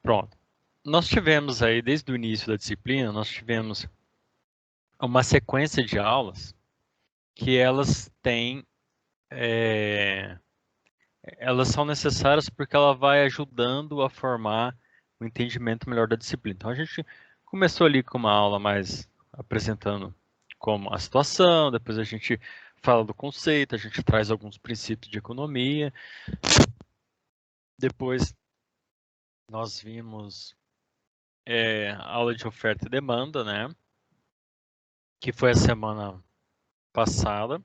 Pronto. Nós tivemos aí, desde o início da disciplina, nós tivemos uma sequência de aulas que elas têm, elas são necessárias porque ela vai ajudando a formar o entendimento melhor da disciplina. Então a gente começou ali com uma aula mais apresentando como a situação, depois a gente fala do conceito, a gente traz alguns princípios de economia, depois nós vimos aula de oferta e demanda, né? Que foi a semana passada.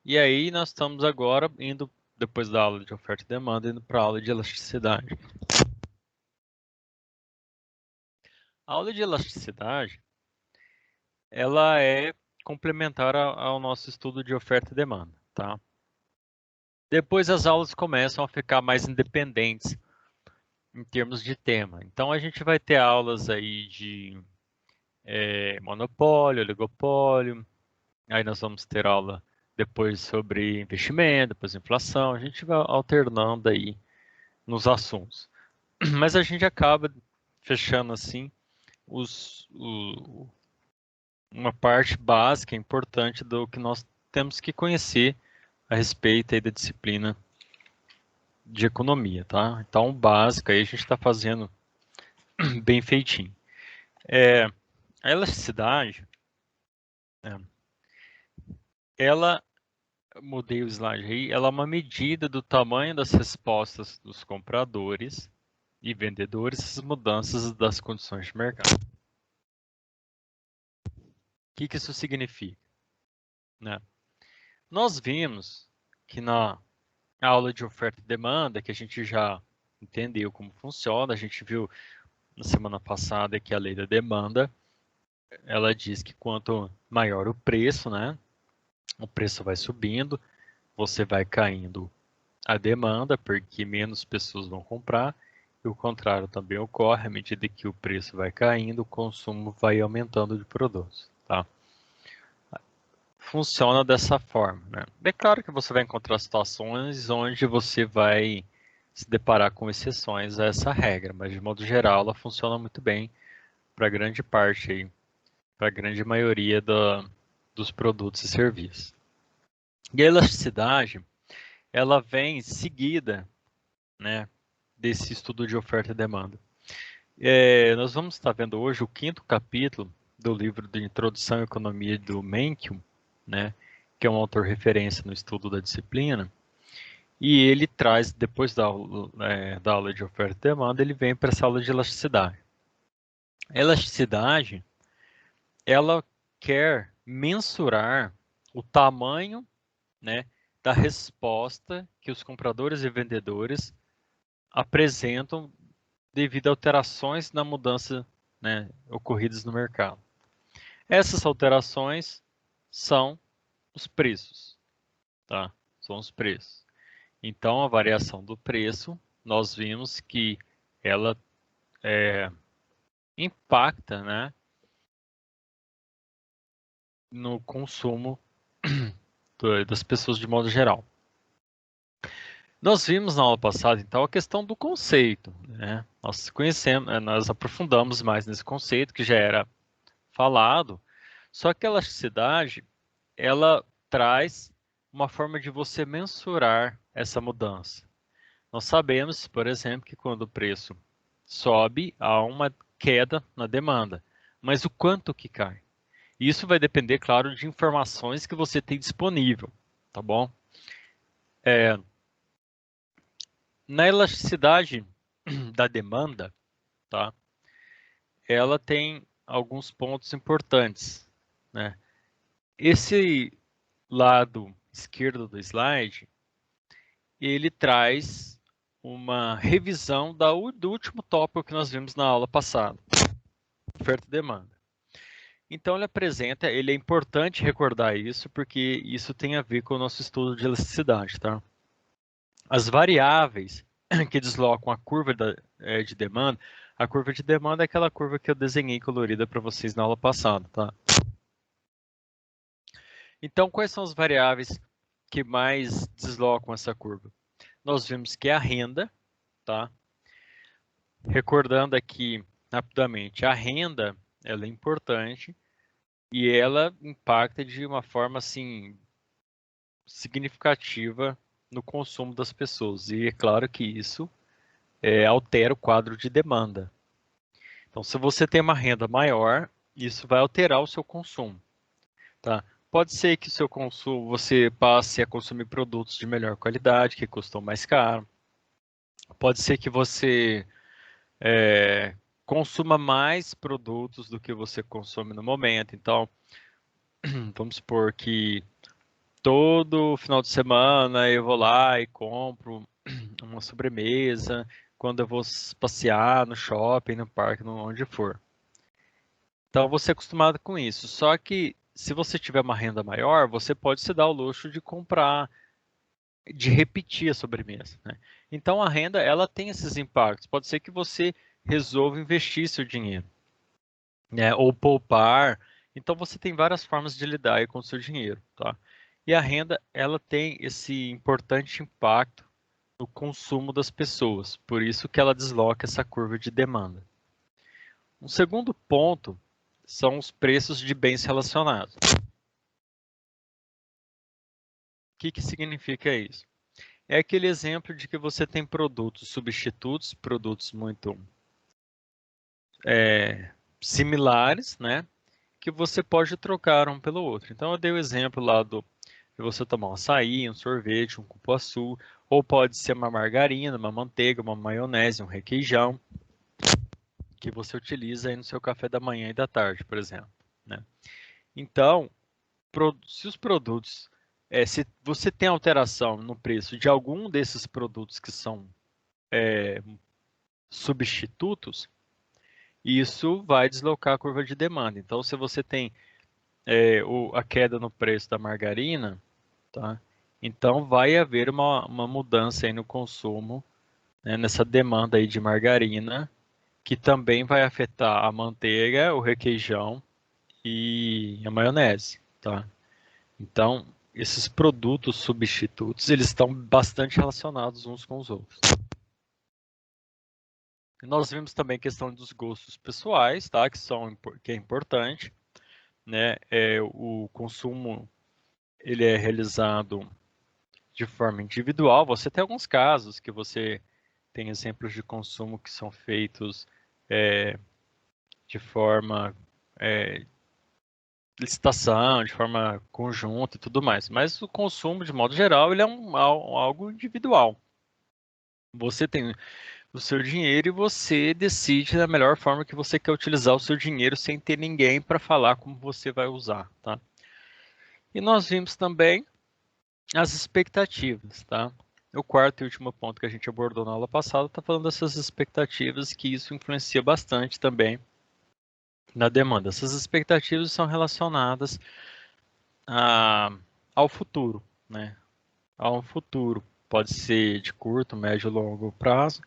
E aí nós estamos agora indo, depois da aula de oferta e demanda, indo para a aula de elasticidade. A aula de elasticidade, ela é complementar ao nosso estudo de oferta e demanda, tá? Depois as aulas começam a ficar mais independentes em termos de tema. Então a gente vai ter aulas aí de monopólio, oligopólio, aí nós vamos ter aula depois sobre investimento, depois inflação, a gente vai alternando aí nos assuntos. Mas a gente acaba fechando assim uma parte básica, importante do que nós temos que conhecer a respeito aí da disciplina de economia, tá? Então, básica aí a gente está fazendo bem feitinho. A elasticidade, né, ela, mudei o slide aí, ela é uma medida do tamanho das respostas dos compradores e vendedores às mudanças das condições de mercado. O que isso significa, né? Nós vimos que na aula de oferta e demanda, que a gente já entendeu como funciona, a gente viu na semana passada que a lei da demanda, ela diz que quanto maior o preço, né, o preço vai subindo, você vai caindo a demanda, porque menos pessoas vão comprar, e o contrário também ocorre, à medida que o preço vai caindo, o consumo vai aumentando de produtos, tá? Funciona dessa forma, né? É claro que você vai encontrar situações onde você vai se deparar com exceções a essa regra, mas de modo geral ela funciona muito bem para grande parte aí, para a grande maioria dos produtos e serviços. E a elasticidade, ela vem seguida, né, desse estudo de oferta e demanda. Nós vamos estar vendo hoje o 5º capítulo do livro de Introdução à Economia do Menckium, né, que é um autor referência no estudo da disciplina, e ele traz, depois da aula de oferta e demanda, ele vem para essa aula de elasticidade. A elasticidade, ela quer mensurar o tamanho, né, da resposta que os compradores e vendedores apresentam devido a alterações na mudança, né, ocorridas no mercado. Essas alterações são os preços, tá? São os preços. Então, a variação do preço, nós vimos que ela impacta, né, no consumo das pessoas de modo geral. Nós vimos na aula passada, então, a questão do conceito, né? Nós conhecemos, nós aprofundamos mais nesse conceito que já era falado, só que a elasticidade, ela traz uma forma de você mensurar essa mudança. Nós sabemos, por exemplo, que quando o preço sobe, há uma queda na demanda, mas o quanto que cai? Isso vai depender, claro, de informações que você tem disponível, tá bom? Na elasticidade da demanda, tá? Ela tem alguns pontos importantes, né? Esse lado esquerdo do slide, ele traz uma revisão do último tópico que nós vimos na aula passada, oferta e demanda. Então ele é importante recordar isso, porque isso tem a ver com o nosso estudo de elasticidade, tá? As variáveis que deslocam a curva de demanda, a curva de demanda é aquela curva que eu desenhei colorida para vocês na aula passada, tá? Então, quais são as variáveis que mais deslocam essa curva? Nós vimos que é a renda, tá? Recordando aqui rapidamente, a renda ela é importante e ela impacta de uma forma assim significativa no consumo das pessoas. E é claro que isso altera o quadro de demanda. Então, se você tem uma renda maior, isso vai alterar o seu consumo, tá? Pode ser que o seu consumo, você passe a consumir produtos de melhor qualidade, que custam mais caro. Pode ser que você consuma mais produtos do que você consome no momento. Então, vamos supor que todo final de semana eu vou lá e compro uma sobremesa quando eu vou passear no shopping, no parque, onde for. Então você é acostumado com isso. Só que se você tiver uma renda maior, você pode se dar o luxo de comprar, de repetir a sobremesa, né? Então a renda ela tem esses impactos. Pode ser que você resolva investir seu dinheiro, né? Ou poupar. Então você tem várias formas de lidar aí com o seu dinheiro, tá? E a renda ela tem esse importante impacto no consumo das pessoas. Por isso que ela desloca essa curva de demanda. Um segundo ponto são os preços de bens relacionados. O que que significa isso? É aquele exemplo de que você tem produtos substitutos, produtos muito similares, né? Que você pode trocar um pelo outro. Então eu dei o exemplo lá de você tomar um açaí, um sorvete, um cupuaçu, ou pode ser uma margarina, uma manteiga, uma maionese, um requeijão, que você utiliza aí no seu café da manhã e da tarde, por exemplo, né? Então, se os produtos, se você tem alteração no preço de algum desses produtos que são substitutos, isso vai deslocar a curva de demanda. Então, se você tem a queda no preço da margarina, tá? Então vai haver uma mudança aí no consumo, né, nessa demanda aí de margarina, que também vai afetar a manteiga, o requeijão e a maionese, tá? Então, esses produtos substitutos, eles estão bastante relacionados uns com os outros. E nós vimos também a questão dos gostos pessoais, tá? Que é importante, né? O consumo ele é realizado de forma individual. Você tem alguns casos que você tem exemplos de consumo que são feitos de forma licitação, de forma conjunta e tudo mais. Mas o consumo, de modo geral, ele é algo individual. Você tem o seu dinheiro e você decide da melhor forma que você quer utilizar o seu dinheiro sem ter ninguém para falar como você vai usar, tá? E nós vimos também as expectativas, tá? O quarto e último ponto que a gente abordou na aula passada está falando dessas expectativas, que isso influencia bastante também na demanda. Essas expectativas são relacionadas a, ao futuro, né? A um futuro. Pode ser de curto, médio ou longo prazo,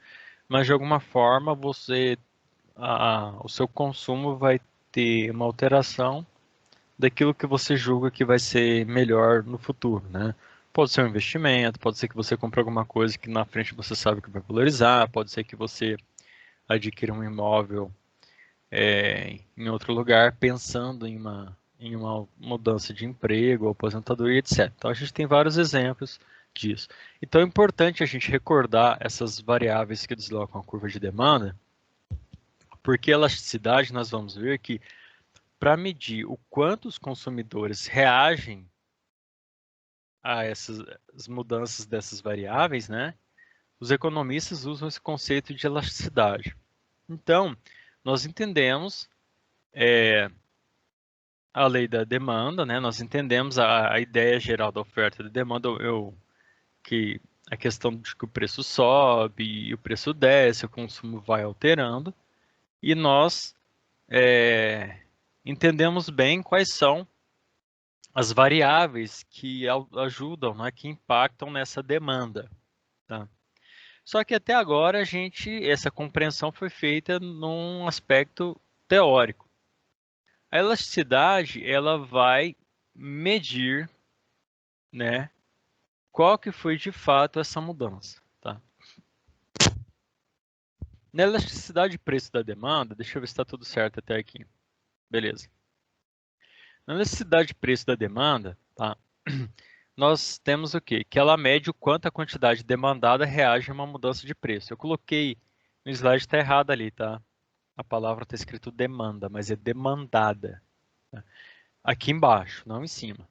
mas de alguma forma o seu consumo vai ter uma alteração daquilo que você julga que vai ser melhor no futuro, né? Pode ser um investimento, pode ser que você compre alguma coisa que na frente você sabe que vai valorizar, pode ser que você adquira um imóvel em outro lugar pensando em uma mudança de emprego, ou aposentadoria, etc. Então a gente tem vários exemplos disso. Então é importante a gente recordar essas variáveis que deslocam a curva de demanda, porque a elasticidade nós vamos ver que para medir o quanto os consumidores reagem a essas as mudanças dessas variáveis, né? Os economistas usam esse conceito de elasticidade. Então, nós entendemos a lei da demanda, né? Nós entendemos a ideia geral da oferta e da demanda, que a questão de que o preço sobe e o preço desce, o consumo vai alterando, e nós entendemos bem quais são as variáveis que ajudam, né, que impactam nessa demanda, tá? Só que até agora essa compreensão foi feita num aspecto teórico. A elasticidade, ela vai medir, né, qual que foi de fato essa mudança, tá? Na elasticidade de preço da demanda, deixa eu ver se está tudo certo até aqui. Beleza. Na elasticidade de preço da demanda, tá? Nós temos o quê? Que ela mede o quanto a quantidade demandada reage a uma mudança de preço. Eu coloquei no slide, está errado ali, tá? A palavra está escrito demanda, mas é demandada. Tá? Aqui embaixo, não em cima.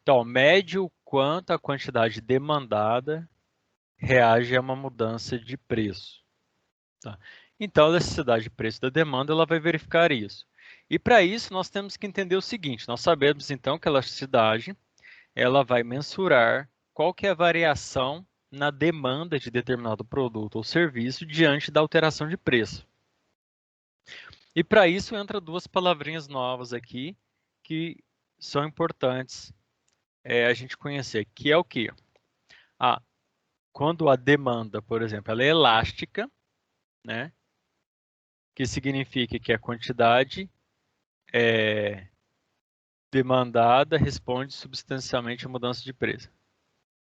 Então, mede o quanto a quantidade demandada reage a uma mudança de preço. Tá? Então, a elasticidade de preço da demanda ela vai verificar isso. E para isso, nós temos que entender o seguinte: nós sabemos então que a elasticidade ela vai mensurar qual que é a variação na demanda de determinado produto ou serviço diante da alteração de preço. E para isso entra duas palavrinhas novas aqui que são importantes a gente conhecer, que é o quê? Quando a demanda, por exemplo, ela é elástica, né? Que significa que a quantidade demandada responde substancialmente à mudança de preço.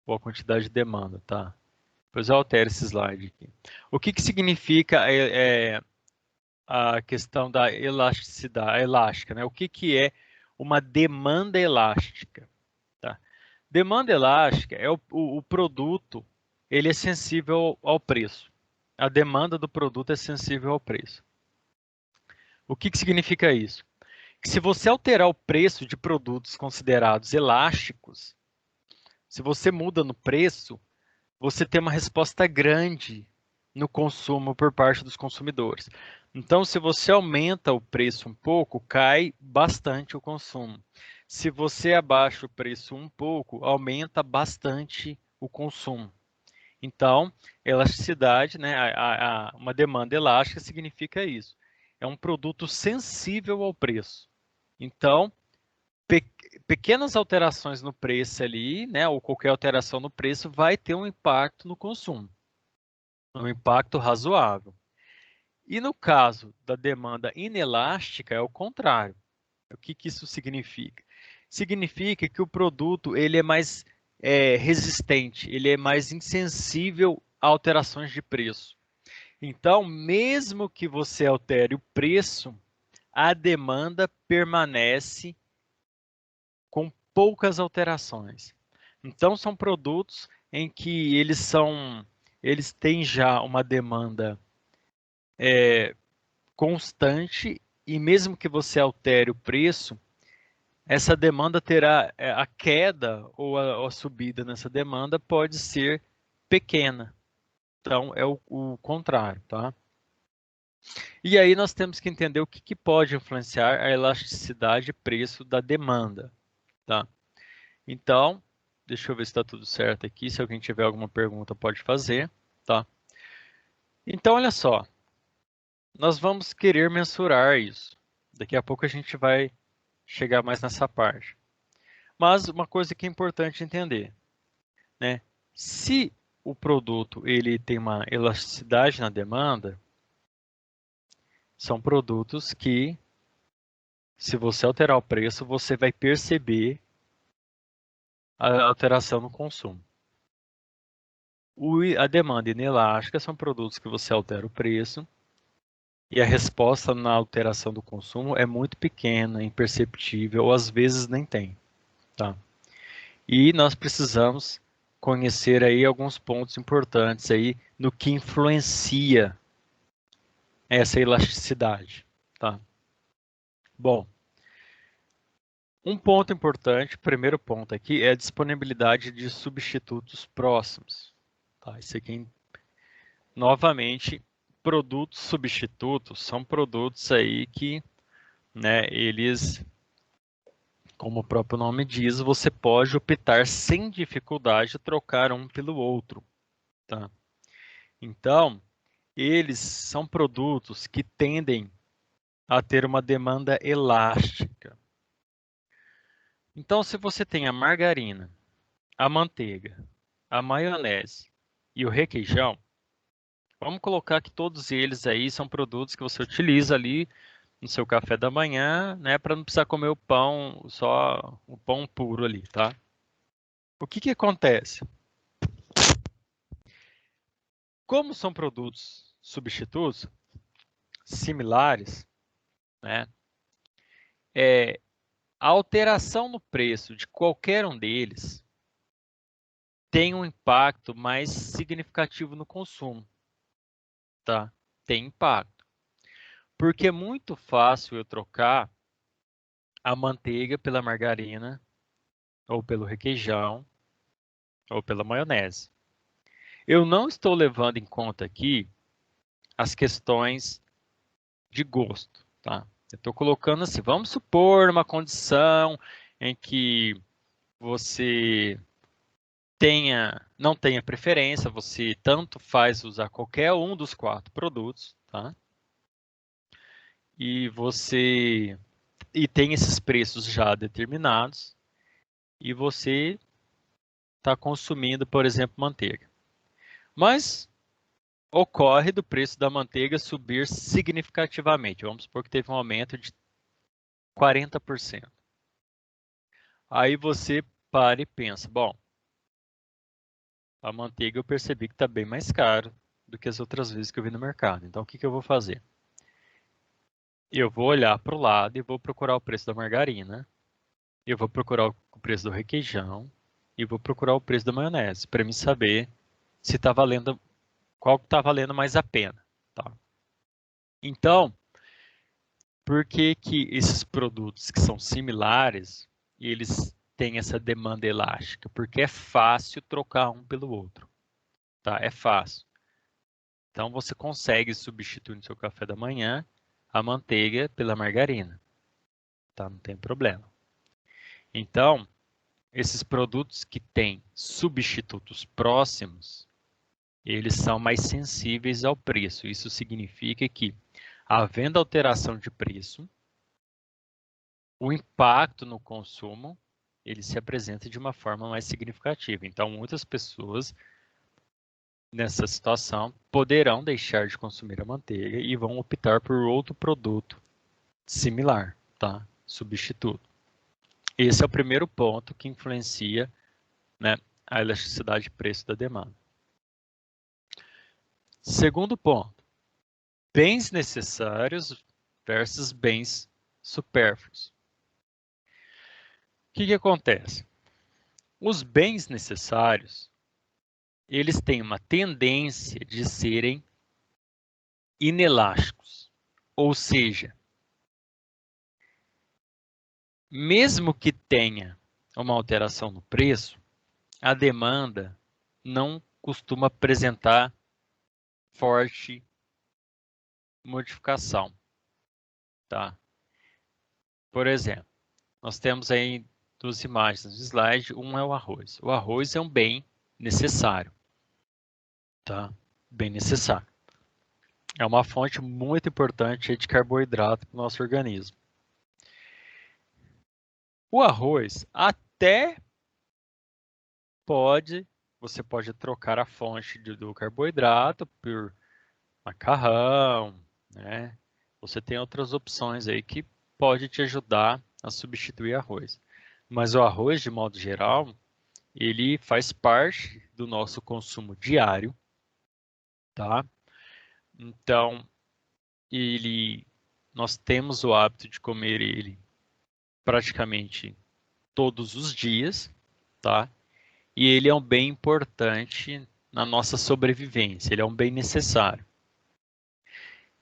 Ou a quantidade de demanda, tá? Depois eu altero esse slide aqui. O que significa a questão da elasticidade, elástica, né? O que é uma demanda elástica? Tá? Demanda elástica é o produto, ele é sensível ao preço. A demanda do produto é sensível ao preço. O que significa isso? Que se você alterar o preço de produtos considerados elásticos, se você muda no preço, você tem uma resposta grande no consumo por parte dos consumidores. Então, se você aumenta o preço um pouco, cai bastante o consumo. Se você abaixa o preço um pouco, aumenta bastante o consumo. Então, elasticidade, né, uma demanda elástica significa isso. É um produto sensível ao preço. Então, pequenas alterações no preço ali, né, ou qualquer alteração no preço vai ter um impacto no consumo, um impacto razoável. E no caso da demanda inelástica é o contrário. O que isso significa? Significa que o produto ele é mais resistente, ele é mais insensível a alterações de preço. Então, mesmo que você altere o preço, a demanda permanece com poucas alterações. Então, são produtos em que eles têm já uma demanda constante e mesmo que você altere o preço, essa demanda terá a queda ou a subida nessa demanda pode ser pequena. Então, é o contrário, tá? E aí nós temos que entender o que pode influenciar a elasticidade e preço da demanda, tá? Então, deixa eu ver se está tudo certo aqui. Se alguém tiver alguma pergunta, pode fazer, tá? Então, olha só. Nós vamos querer mensurar isso. Daqui a pouco a gente vai chegar mais nessa parte. Mas uma coisa que é importante entender, né? Se o produto ele tem uma elasticidade na demanda, são produtos que, se você alterar o preço, você vai perceber a alteração no consumo. A demanda inelástica são produtos que você altera o preço e a resposta na alteração do consumo é muito pequena, imperceptível, ou às vezes nem tem, tá? E nós precisamos conhecer aí alguns pontos importantes aí no que influencia essa elasticidade, tá? Bom, um ponto importante, primeiro ponto aqui, é a disponibilidade de substitutos próximos, tá? Isso aqui, novamente, produtos substitutos são produtos aí que, né, eles, como o próprio nome diz, você pode optar sem dificuldade trocar um pelo outro, tá? Então, eles são produtos que tendem a ter uma demanda elástica. Então, se você tem a margarina, a manteiga, a maionese e o requeijão, vamos colocar que todos eles aí são produtos que você utiliza ali no seu café da manhã, né, para não precisar comer o pão, só o pão puro ali, tá? O que acontece? Como são produtos substitutos similares, né? A alteração no preço de qualquer um deles tem um impacto mais significativo no consumo, tá? Tem impacto. Porque é muito fácil eu trocar a manteiga pela margarina, ou pelo requeijão, ou pela maionese. Eu não estou levando em conta aqui as questões de gosto, tá? Eu estou colocando assim, vamos supor uma condição em que você não tenha preferência, você tanto faz usar qualquer um dos 4 produtos, tá? E tem esses preços já determinados, e você está consumindo, por exemplo, manteiga. Mas ocorre do preço da manteiga subir significativamente. Vamos supor que teve um aumento de 40%. Aí você para e pensa, bom, a manteiga eu percebi que está bem mais caro do que as outras vezes que eu vi no mercado. Então, o que eu vou fazer? Eu vou olhar para o lado e vou procurar o preço da margarina. Eu vou procurar o preço do requeijão. E vou procurar o preço da maionese, para mim saber se está valendo, qual está valendo mais a pena. Tá? Então, por que que esses produtos que são similares, eles têm essa demanda elástica? Porque é fácil trocar um pelo outro. Tá? É fácil. Então, você consegue substituir no seu café da manhã a manteiga pela margarina. Tá? Não tem problema. Então, esses produtos que têm substitutos próximos, eles são mais sensíveis ao preço. Isso significa que, havendo alteração de preço, o impacto no consumo, ele se apresenta de uma forma mais significativa. Então, muitas pessoas, nessa situação, poderão deixar de consumir a manteiga e vão optar por outro produto similar, tá? Substituto. Esse é o primeiro ponto que influencia, né, a elasticidade de preço da demanda. Segundo ponto, bens necessários versus bens supérfluos. O que acontece? Os bens necessários, eles têm uma tendência de serem inelásticos, ou seja, mesmo que tenha uma alteração no preço, a demanda não costuma apresentar forte modificação, tá? Por exemplo, nós temos aí 2 imagens no slide, um é o arroz. O arroz é um bem necessário, tá? Bem necessário. É uma fonte muito importante de carboidrato para o nosso organismo. O arroz até você pode trocar a fonte do carboidrato por macarrão, né? Você tem outras opções aí que pode te ajudar a substituir arroz. Mas o arroz, de modo geral, ele faz parte do nosso consumo diário, tá? Então, nós temos o hábito de comer ele praticamente todos os dias, tá? E ele é um bem importante na nossa sobrevivência, ele é um bem necessário.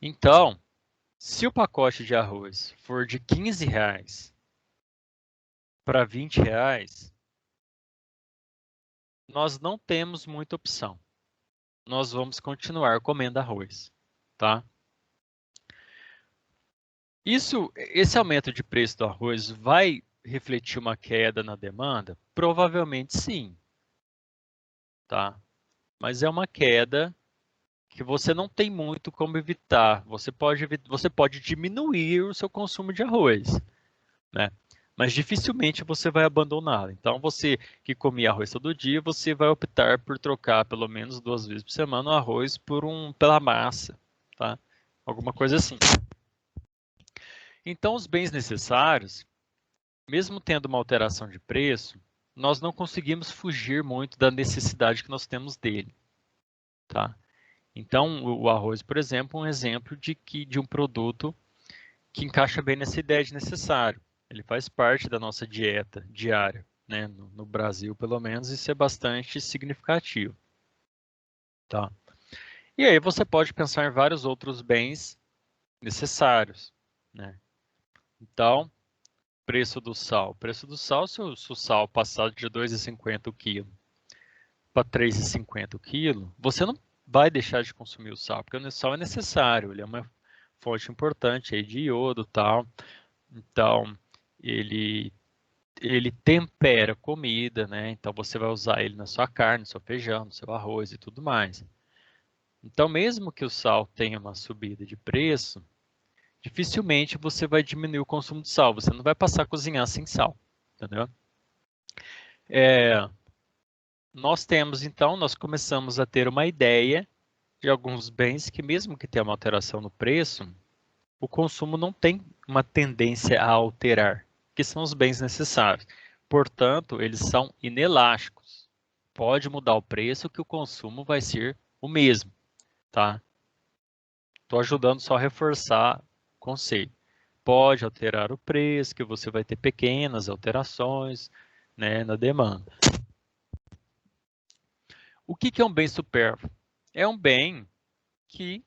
Então, se o pacote de arroz for de R$15 para R$20, nós não temos muita opção. Nós vamos continuar comendo arroz, tá? Esse aumento de preço do arroz vai refletir uma queda na demanda? Provavelmente sim, tá? Mas é uma queda que você não tem muito como evitar. Você pode diminuir o seu consumo de arroz, né? Mas dificilmente você vai abandoná-lo. Então, você que comia arroz todo dia, você vai optar por trocar pelo menos 2 vezes por semana o arroz pela massa, tá? Alguma coisa assim. Então, os bens necessários, mesmo tendo uma alteração de preço, nós não conseguimos fugir muito da necessidade que nós temos dele, tá? Então, o arroz, por exemplo, é um exemplo de um produto que encaixa bem nessa ideia de necessário. Ele faz parte da nossa dieta diária, né? No Brasil, pelo menos, isso é bastante significativo, tá? E aí você pode pensar em vários outros bens necessários, né? Então, preço do sal. Preço do sal, se o sal passar de 2,50 o quilo para 3,50 o quilo, você não vai deixar de consumir o sal, porque o sal é necessário, ele é uma fonte importante aí de iodo e tal. Então, ele ele tempera a comida, né? Então você vai usar ele na sua carne, no seu feijão, no seu arroz e tudo mais. Então, mesmo que o sal tenha uma subida de preço, dificilmente você vai diminuir o consumo de sal. Você não vai passar a cozinhar sem sal, entendeu? É, nós começamos a ter uma ideia de alguns bens que, mesmo que tenha uma alteração no preço, o consumo não tem uma tendência a alterar, que são os bens necessários. Portanto, eles são inelásticos. Pode mudar o preço que o consumo vai ser o mesmo, tá? Estou ajudando só a reforçar o conceito. Pode alterar o preço, que você vai ter pequenas alterações, né, na demanda. O que é um bem supérfluo? É um bem que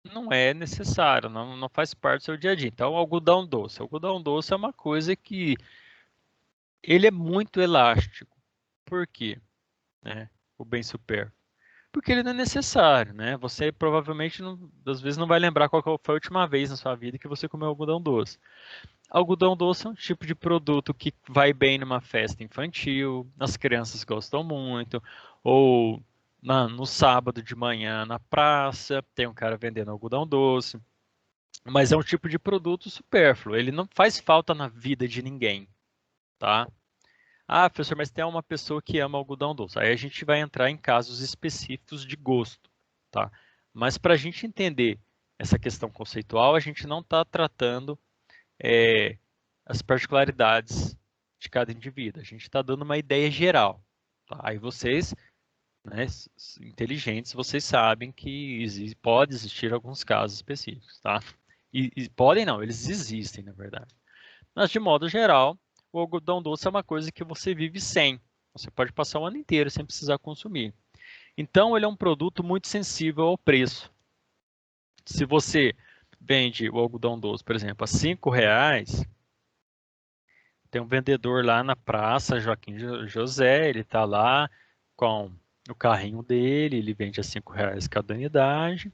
não é necessário, não faz parte do seu dia a dia. Então, o algodão doce. O algodão doce é uma coisa que ele é muito elástico. Por quê? Né? O bem supérfluo. Porque ele não é necessário, né? Você provavelmente, às vezes, não vai lembrar qual foi a última vez na sua vida que você comeu algodão doce. Algodão doce é um tipo de produto que vai bem numa festa infantil, as crianças gostam muito, ou no sábado de manhã na praça, tem um cara vendendo algodão doce. Mas é um tipo de produto supérfluo, ele não faz falta na vida de ninguém, tá? Ah, professor, mas tem uma pessoa que ama algodão doce. Aí a gente vai entrar em casos específicos de gosto, tá? Mas para a gente entender essa questão conceitual, a gente não está tratando é, as particularidades de cada indivíduo. A gente está dando uma ideia geral, tá? Aí vocês, né, inteligentes, vocês sabem que pode existir alguns casos específicos, tá? E podem não, eles existem, na verdade. Mas, de modo geral, o algodão doce é uma coisa que você vive sem. Você pode passar o ano inteiro sem precisar consumir. Então, ele é um produto muito sensível ao preço. Se você vende o algodão doce, por exemplo, a R$ 5, tem um vendedor lá na praça, Joaquim José, ele está lá com o carrinho dele, ele vende a R$ 5 cada unidade.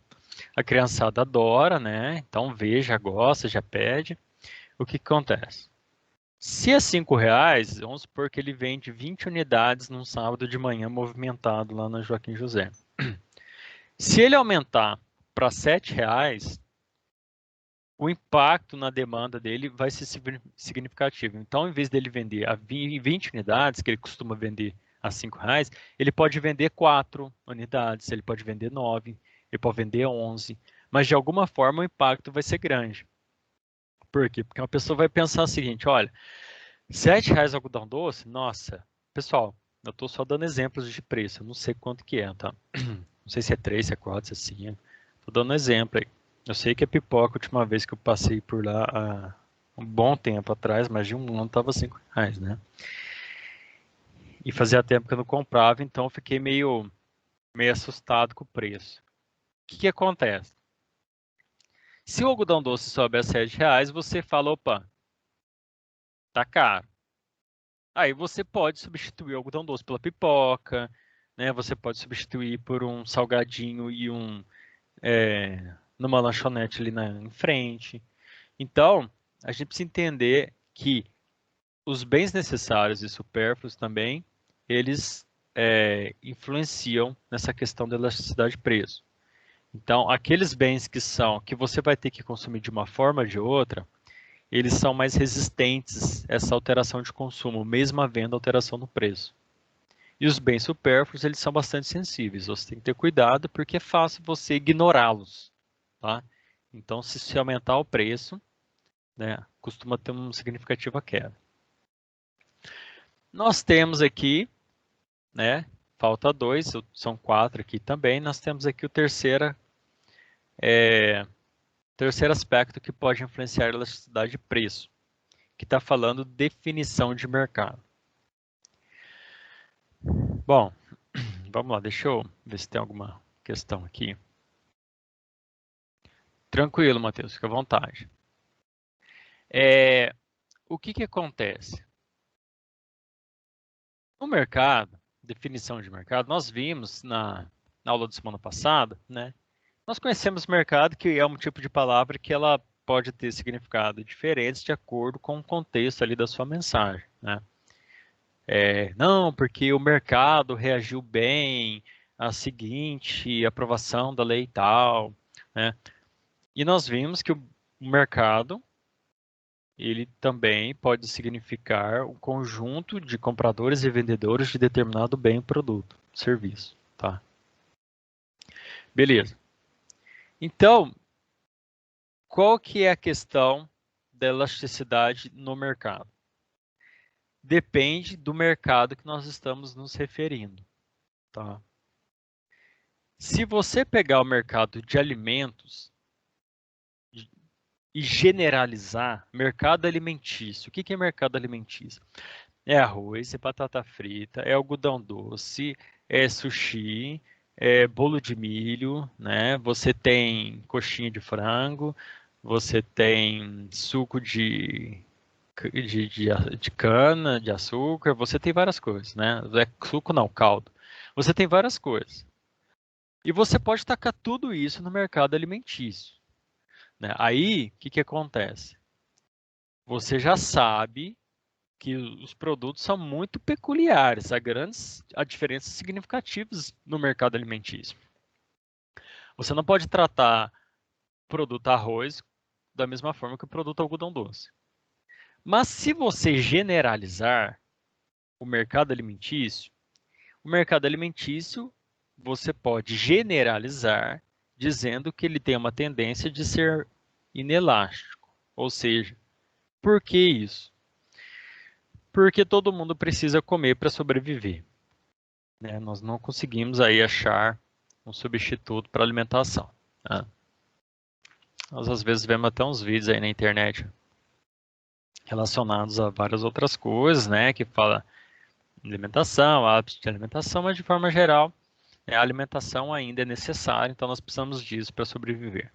A criançada adora, né? Então veja, gosta, já pede. O que acontece? Se é R$ 5, vamos supor que ele vende 20 unidades num sábado de manhã movimentado lá na Joaquim José. Se ele aumentar para R$ 7, o impacto na demanda dele vai ser significativo. Então, em vez dele vender a 20 unidades, que ele costuma vender a R$ 5, ele pode vender 4 unidades, ele pode vender 9, ele pode vender 11, mas de alguma forma o impacto vai ser grande. Por quê? Porque uma pessoa vai pensar o seguinte, olha, R$ 7 algodão doce? Nossa, pessoal, eu estou só dando exemplos de preço, eu não sei quanto que é, tá? Não sei se é 3, se é 4, se é 5. Estou dando um exemplo aí. Eu sei que a pipoca, a última vez que eu passei por lá há um bom tempo atrás, mais de um ano, estava R$ 5, né? E fazia tempo que eu não comprava, então eu fiquei meio assustado com o preço. O que acontece? Se o algodão doce sobe a R$ 7, você fala, opa, tá caro. Aí você pode substituir o algodão doce pela pipoca, né? Você pode substituir por um salgadinho e numa lanchonete ali em frente. Então, a gente precisa entender que os bens necessários e supérfluos também, eles influenciam nessa questão da elasticidade de preço. Então, aqueles bens que você vai ter que consumir de uma forma ou de outra, eles são mais resistentes a essa alteração de consumo, mesmo havendo alteração no preço. E os bens supérfluos, eles são bastante sensíveis. Você tem que ter cuidado porque é fácil você ignorá-los, tá? Então, se aumentar o preço, né, costuma ter uma significativa queda. Nós temos aqui, né, falta 2, são 4 aqui também. Nós temos aqui o terceiro aspecto que pode influenciar a elasticidade de preço, que está falando definição de mercado. Bom, vamos lá, deixa eu ver se tem alguma questão aqui. Tranquilo, Matheus, fica à vontade. O que acontece? No mercado, definição de mercado, nós vimos na aula da semana passada, né? Nós conhecemos mercado, que é um tipo de palavra que ela pode ter significado diferentes de acordo com o contexto ali da sua mensagem, né? Não, porque o mercado reagiu bem à seguinte aprovação da lei tal, né? E nós vimos que o mercado, ele também pode significar um conjunto de compradores e vendedores de determinado bem, produto, serviço, tá? Beleza. Então, qual que é a questão da elasticidade no mercado? Depende do mercado que nós estamos nos referindo, tá? Se você pegar o mercado de alimentos e generalizar mercado alimentício, o que é mercado alimentício? É arroz, é batata frita, é algodão doce, é sushi, é bolo de milho, né? Você tem coxinha de frango, você tem suco de cana, de açúcar, você tem várias coisas, né? Suco não, caldo. Você tem várias coisas. E você pode tacar tudo isso no mercado alimentício, né? Aí, o que acontece? Você já sabe que os produtos são muito peculiares, há diferenças significativas no mercado alimentício. Você não pode tratar o produto arroz da mesma forma que o produto algodão doce. Mas se você generalizar o mercado alimentício você pode generalizar dizendo que ele tem uma tendência de ser inelástico. Ou seja, por que isso? Porque todo mundo precisa comer para sobreviver, né? Nós não conseguimos aí achar um substituto para alimentação, né? Nós às vezes vemos até uns vídeos aí na internet relacionados a várias outras coisas, né? Que fala alimentação, hábitos de alimentação, mas de forma geral, a alimentação ainda é necessária, então nós precisamos disso para sobreviver.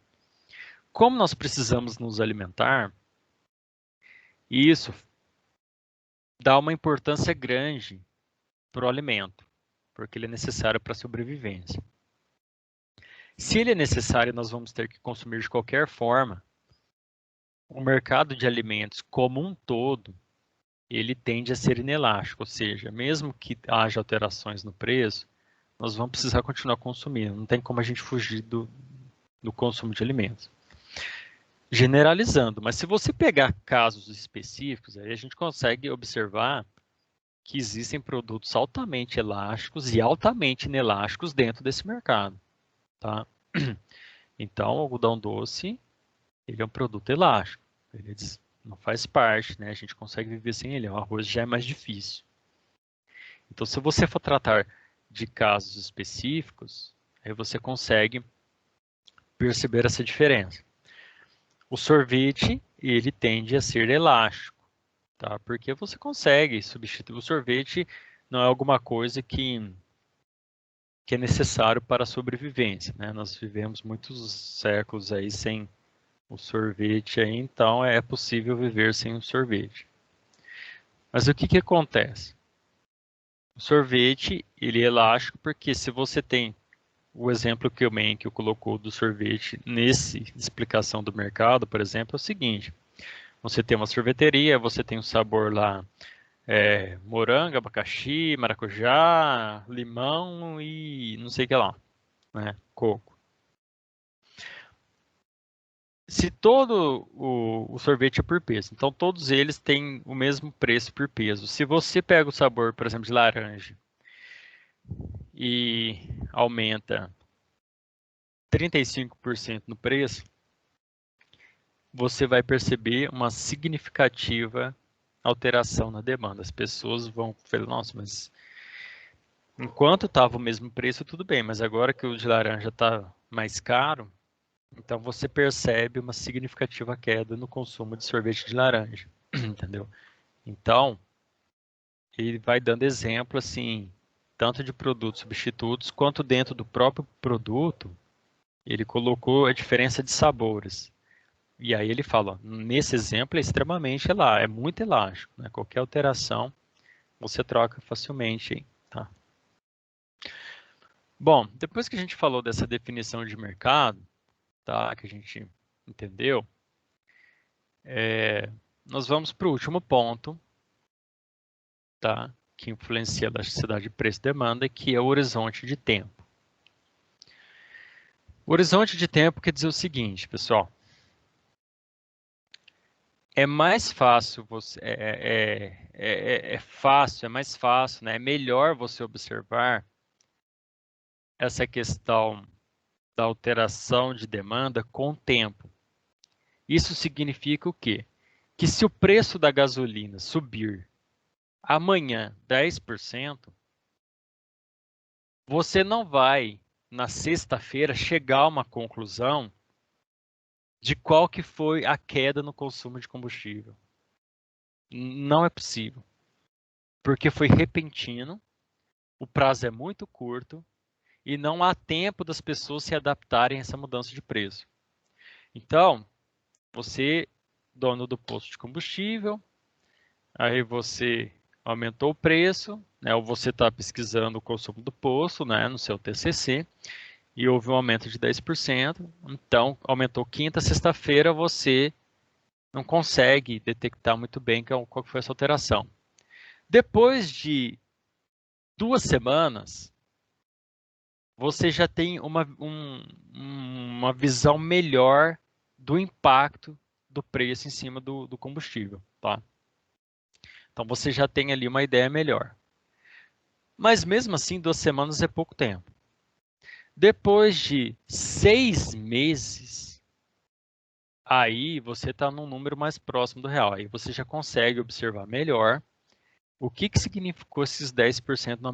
Como nós precisamos nos alimentar, isso dá uma importância grande para o alimento, porque ele é necessário para a sobrevivência. Se ele é necessário, nós vamos ter que consumir de qualquer forma. O mercado de alimentos como um todo, ele tende a ser inelástico, ou seja, mesmo que haja alterações no preço, nós vamos precisar continuar consumindo. Não tem como a gente fugir do consumo de alimentos. Generalizando, mas se você pegar casos específicos, aí a gente consegue observar que existem produtos altamente elásticos e altamente inelásticos dentro desse mercado, tá? Então, o algodão doce, ele é um produto elástico, ele não faz parte, né? A gente consegue viver sem ele, o arroz já é mais difícil. Então, se você for tratar de casos específicos, aí você consegue perceber essa diferença. O sorvete, ele tende a ser elástico, tá? Porque você consegue substituir. O sorvete não é alguma coisa que é necessário para a sobrevivência, né? Nós vivemos muitos séculos aí sem o sorvete, aí, então é possível viver sem o sorvete. Mas o que acontece? O sorvete, ele é elástico porque se você tem o exemplo que eu colocou do sorvete nessa explicação do mercado, por exemplo, é o seguinte: você tem uma sorveteria, você tem um sabor lá morango, abacaxi, maracujá, limão e não sei o que lá, né? Coco. Se todo o sorvete é por peso, então todos eles têm o mesmo preço por peso. Se você pega o sabor, por exemplo, de laranja e aumenta 35% no preço, você vai perceber uma significativa alteração na demanda. As pessoas vão falar, nossa, mas Enquanto estava o mesmo preço, tudo bem, mas agora que o de laranja está mais caro, então você percebe uma significativa queda no consumo de sorvete de laranja, entendeu? Então, ele vai dando exemplo, assim, tanto de produtos substitutos, quanto dentro do próprio produto, ele colocou a diferença de sabores. E aí ele fala, ó, nesse exemplo é extremamente elástico, é muito elástico, né? Qualquer alteração você troca facilmente, hein? Tá? Bom, depois que a gente falou dessa definição de mercado, tá? Que a gente entendeu, nós vamos para o último ponto, tá? Que influencia a elasticidade de preço e demanda, que é o horizonte de tempo. O horizonte de tempo quer dizer o seguinte, pessoal. É mais fácil você, fácil, é mais fácil, né? É melhor você observar essa questão da alteração de demanda com o tempo. Isso significa o quê? Que se o preço da gasolina subir amanhã 10%, você não vai, na sexta-feira, chegar a uma conclusão de qual que foi a queda no consumo de combustível. Não é possível, porque foi repentino, o prazo é muito curto e não há tempo das pessoas se adaptarem a essa mudança de preço. Então, você, dono do posto de combustível, aí você aumentou o preço, né, ou você está pesquisando o consumo do posto, né, no seu TCC, e houve um aumento de 10%, então aumentou quinta, sexta-feira, você não consegue detectar muito bem qual foi essa alteração. Depois de 2 semanas, você já tem uma visão melhor do impacto do preço em cima do combustível, tá? Então você já tem ali uma ideia melhor. Mas mesmo assim, 2 semanas é pouco tempo. Depois de 6 meses, aí você está num número mais próximo do real. Aí você já consegue observar melhor o que significou esses 10% no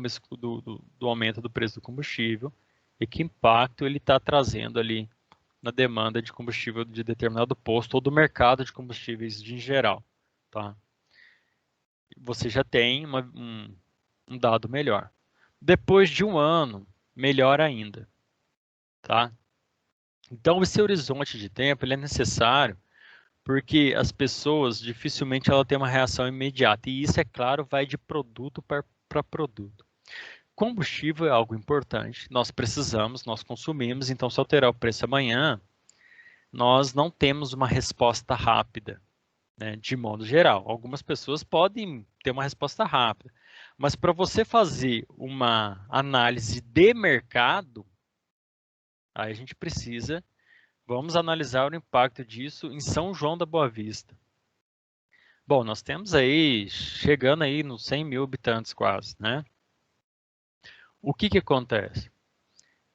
do aumento do preço do combustível e que impacto ele está trazendo ali na demanda de combustível de determinado posto ou do mercado de combustíveis em geral, tá? Você já tem um dado melhor. Depois de um ano, melhor ainda, tá? Então, esse horizonte de tempo ele é necessário porque as pessoas dificilmente ela tem uma reação imediata e isso, é claro, vai de produto para produto. Combustível é algo importante, nós precisamos, nós consumimos, então se alterar o preço amanhã, nós não temos uma resposta rápida, né, de modo geral. Algumas pessoas podem ter uma resposta rápida, mas para você fazer uma análise de mercado, aí a gente precisa, vamos analisar o impacto disso em São João da Boa Vista. Bom, nós temos aí, chegando aí nos 100 mil habitantes quase, né? O que acontece?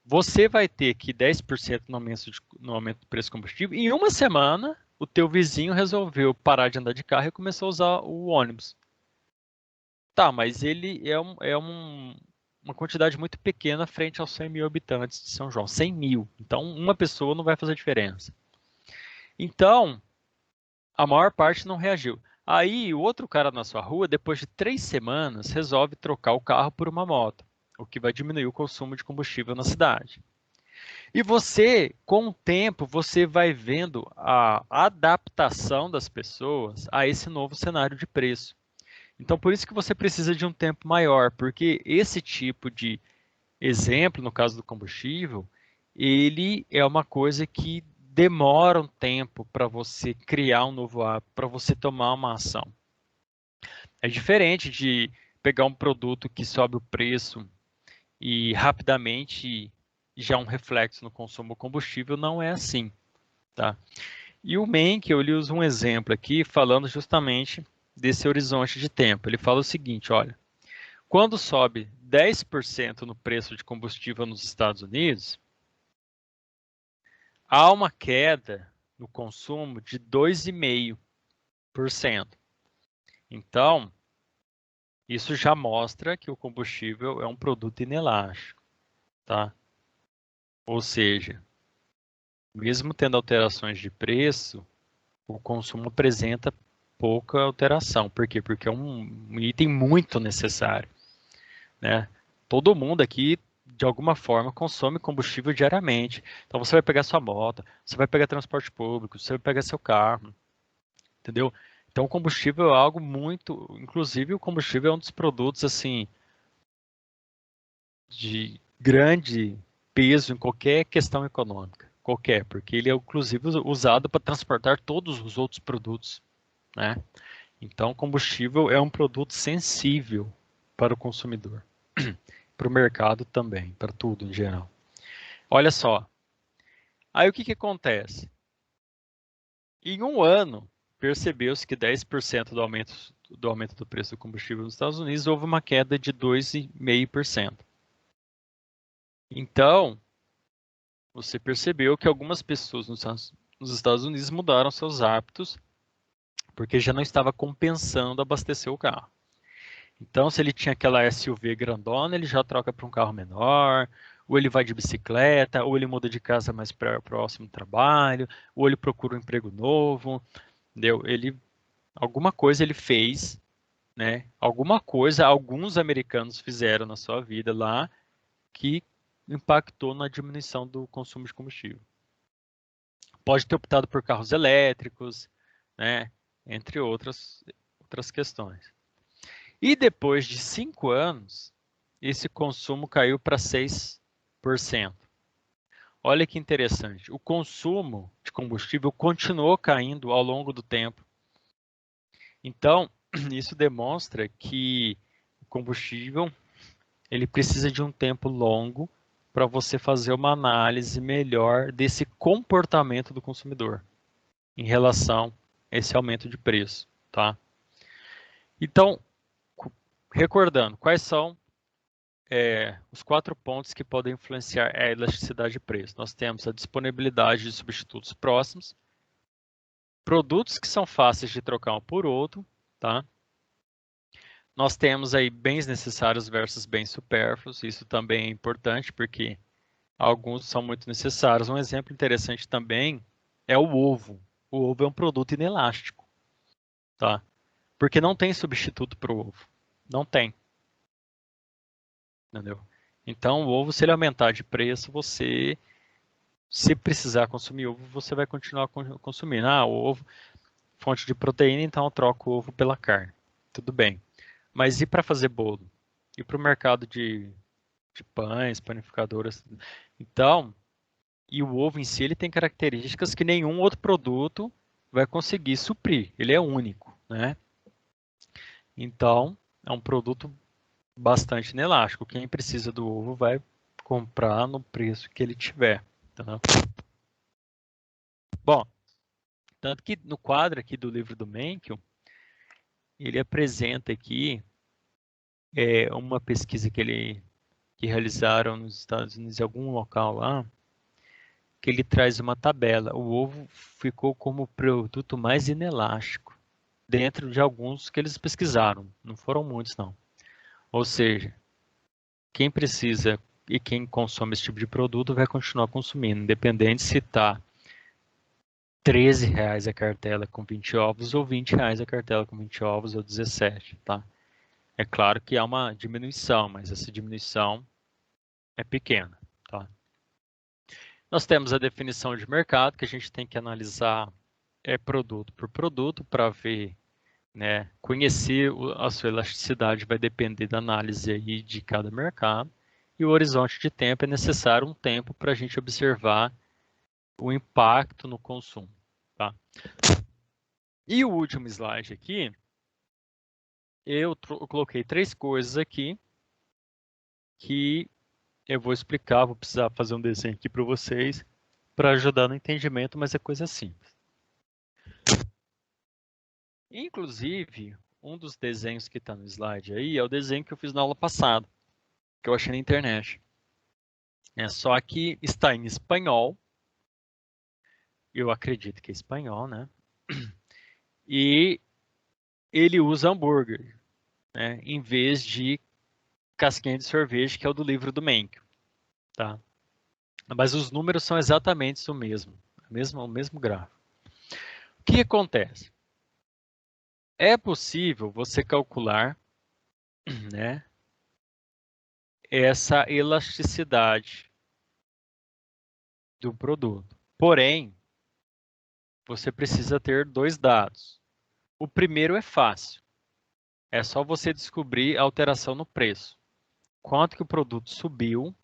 Você vai ter aqui 10% no aumento do preço do combustível. Em uma semana, o teu vizinho resolveu parar de andar de carro e começou a usar o ônibus. Tá, mas ele uma quantidade muito pequena frente aos 100 mil habitantes de São João. 100 mil. Então, uma pessoa não vai fazer diferença. Então, a maior parte não reagiu. Aí, o outro cara na sua rua, depois de 3 semanas, resolve trocar o carro por uma moto, o que vai diminuir o consumo de combustível na cidade. E você, com o tempo, você vai vendo a adaptação das pessoas a esse novo cenário de preço. Então, por isso que você precisa de um tempo maior, porque esse tipo de exemplo, no caso do combustível, ele é uma coisa que demora um tempo para você criar um novo hábito, para você tomar uma ação. É diferente de pegar um produto que sobe o preço e rapidamente já um reflexo no consumo combustível, não é assim, tá? E o Menck, eu lhe uso um exemplo aqui falando justamente desse horizonte de tempo. Ele fala o seguinte, olha, quando sobe 10% no preço de combustível nos Estados Unidos, há uma queda no consumo de 2,5%. Então, Isso já mostra que o combustível é um produto inelástico, tá? Ou seja, mesmo tendo alterações de preço, o consumo apresenta pouca alteração. Por quê? Porque é um item muito necessário, né? Todo mundo aqui, de alguma forma, consome combustível diariamente. Então, você vai pegar sua moto, você vai pegar transporte público, você vai pegar seu carro, entendeu? Então, o combustível é algo muito... Inclusive, o combustível é um dos produtos, assim, de grande peso em qualquer questão econômica. Qualquer, porque ele é, inclusive, usado para transportar todos os outros produtos, né? Então, combustível é um produto sensível para o consumidor, para o mercado também, para tudo em geral. Olha só, aí o que acontece? Em um ano, percebeu-se que 10% do aumento do preço do combustível nos Estados Unidos houve uma queda de 2,5%. Então, você percebeu que algumas pessoas nos Estados Unidos mudaram seus hábitos porque já não estava compensando abastecer o carro. Então, se ele tinha aquela SUV grandona, ele já troca para um carro menor, ou ele vai de bicicleta, ou ele muda de casa mais próximo do trabalho, ou ele procura um emprego novo, entendeu? Alguma coisa ele fez, né? Alguma coisa alguns americanos fizeram na sua vida lá que impactou na diminuição do consumo de combustível. Pode ter optado por carros elétricos, né? Entre outras questões. E depois de 5 anos, esse consumo caiu para 6%. Olha que interessante, o consumo de combustível continuou caindo ao longo do tempo. Então, isso demonstra que o combustível ele precisa de um tempo longo para você fazer uma análise melhor desse comportamento do consumidor em relação a esse aumento de preço, tá? Então, recordando, quais são os 4 pontos que podem influenciar a elasticidade de preço? Nós temos a disponibilidade de substitutos próximos, produtos que são fáceis de trocar um por outro, tá? Nós temos aí bens necessários versus bens supérfluos, isso também é importante porque alguns são muito necessários. Um exemplo interessante também é o ovo. O ovo é um produto inelástico, tá? Porque não tem substituto para o ovo. Não tem, entendeu? Então, o ovo, se ele aumentar de preço, você, se precisar consumir ovo, você vai continuar consumindo. Ah, o ovo, fonte de proteína, então eu troco o ovo pela carne. Tudo bem. Mas e para fazer bolo? E para o mercado de pães, panificadoras? Então, e o ovo em si, ele tem características que nenhum outro produto vai conseguir suprir. Ele é único, né? Então, é um produto bastante inelástico. Quem precisa do ovo vai comprar no preço que ele tiver. Tá? Bom, tanto que no quadro aqui do livro do Menkyo, ele apresenta aqui uma pesquisa que realizaram nos Estados Unidos, em algum local lá, que ele traz uma tabela. O ovo ficou como o produto mais inelástico dentro de alguns que eles pesquisaram. Não foram muitos, não. Ou seja, quem precisa e quem consome esse tipo de produto vai continuar consumindo, independente se está R$ 13 a cartela com 20 ovos ou R$ 20 a cartela com 20 ovos ou 17, tá? É claro que há uma diminuição, mas essa diminuição é pequena, tá? Nós temos a definição de mercado, que a gente tem que analisar produto por produto para ver, né, conhecer a sua elasticidade vai depender da análise aí de cada mercado. E o horizonte de tempo é necessário um tempo para a gente observar o impacto no consumo, tá? E o último slide aqui, eu coloquei 3 coisas aqui que eu vou explicar, vou precisar fazer um desenho aqui para vocês para ajudar no entendimento, mas é coisa simples. Inclusive, um dos desenhos que está no slide aí é o desenho que eu fiz na aula passada, que eu achei na internet. Só que está em espanhol, eu acredito que é espanhol, né? E ele usa hambúrguer. né, em vez de casquinha de sorvete, que é o do livro do Menkyo, tá? Mas os números são exatamente o mesmo gráfico. O que acontece? É possível você calcular, né, essa elasticidade do produto. Porém, você precisa ter dois dados. O primeiro é fácil. É só você descobrir a alteração no preço. Quanto que o produto subiu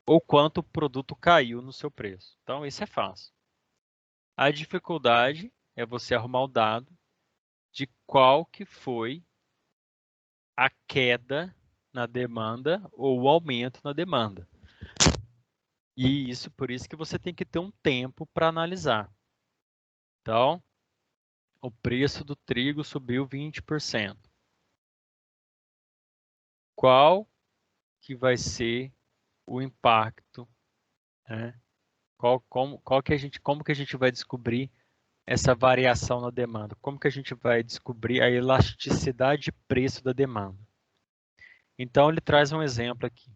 ou quanto o produto caiu no seu preço. Então, isso é fácil. A dificuldade é você arrumar o dado de qual que foi a queda na demanda ou o aumento na demanda. E isso, por isso que você tem que ter um tempo para analisar. Então, o preço do trigo subiu 20%. Qual que vai ser o impacto, né? Como que a gente vai descobrir essa variação na demanda? Como que a gente vai descobrir a elasticidade de preço da demanda? Então, ele traz um exemplo aqui.